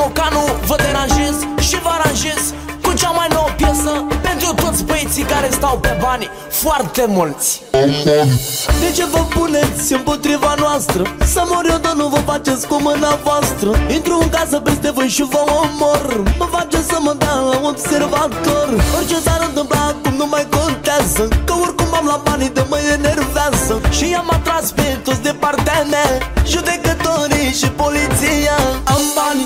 Mocanu, vă deranjez și vă aranjez cu cea mai nouă piesă pentru toți băieții care stau pe bani, foarte mulți. De ce vă puneți împotriva noastră? Să mor eu, dar nu vă faceți cu mâna voastră. Intru în casă peste voi și vă omor. Mă face să mă dau la observator. Orice s-ar întâmpla acum nu mai contează, că oricum am la banii de mă enervează. Și am atras pe toți de partea mea, judecătorii și poliția. Am bani,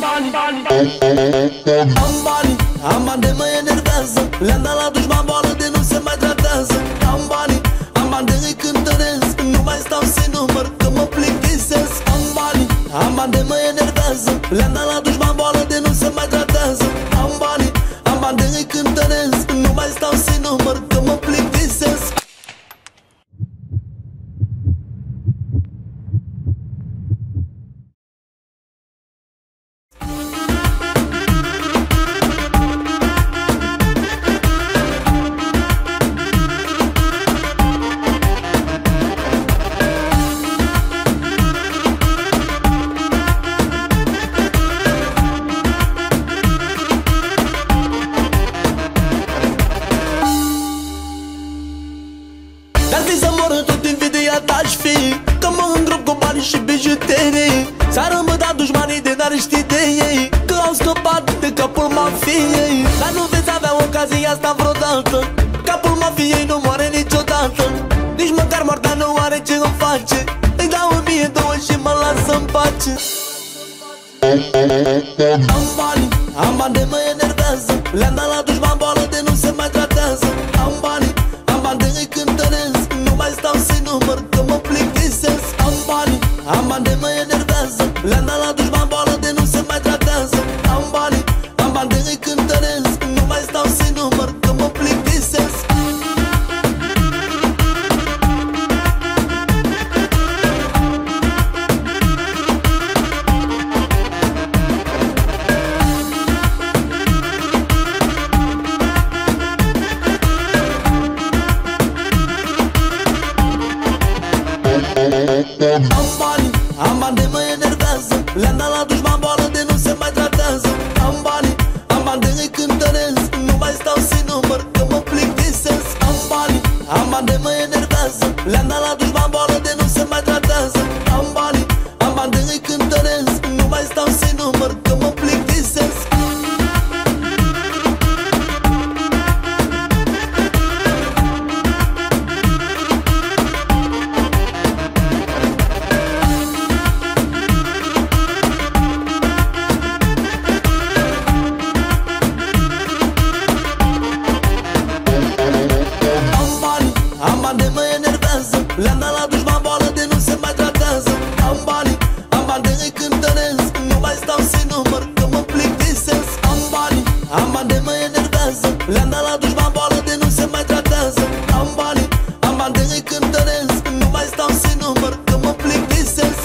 am bani, am bani de mă enervează. Le-am dat la dușman boală de nu se mai tratează. Am bani de îi cântăresc, nu mai stau să-i număr că mă plictisesc. Am bani de mă enervează. Le-am dat la dușman boală de nu se mai tratează. Am bani de îi cântăresc, nu mai stau să-i număr că mă plictisesc. Aș fi că mă îngrop cu bani și bijuterii. S-ar îmbăta dușmanii de n-ar ști de ei, că au scăpat de capul mafiei. Dar nu veți avea ocazia asta vreodată, capul mafiei nu moare niciodată. Nici măcar moartea nu are ce îmi face. Îi dau 1002 și mă lasă în pace. Am bani de mă enervează. Le-am dat la dușman boală de nu se mai tratează. Am bani de îi cântăresc, nu mai stau să-i număr că mă plictisesc. Am bani de mă enervează. Le-am dat la dușman boală de nu se mai tratează. Am bani de îi cântăresc, nu mai stau să-i număr că mă plictisesc. Am bani de mă enervează. Le-am dat la dușman boală de nu se mai tratează. Am bani de îi cântăresc, nu mai stau să-i număr că mă plictisesc. Am bani de mă enervează. Le-am dat la dușman boală de nu se mai tratează. Am bani de îi cântăresc, nu mai stau să-i număr că mă plictisesc. Le-am dat la dușman boală de nu se mai tratează. Am bani de îi cântăresc, nu mai stau să-i număr că mă plictisesc. Am bani de mă enervează. Le-am dat la dușman boală de nu se mai tratează. Am bani de îi cântăresc, nu mai stau să-i număr că mă plictisesc.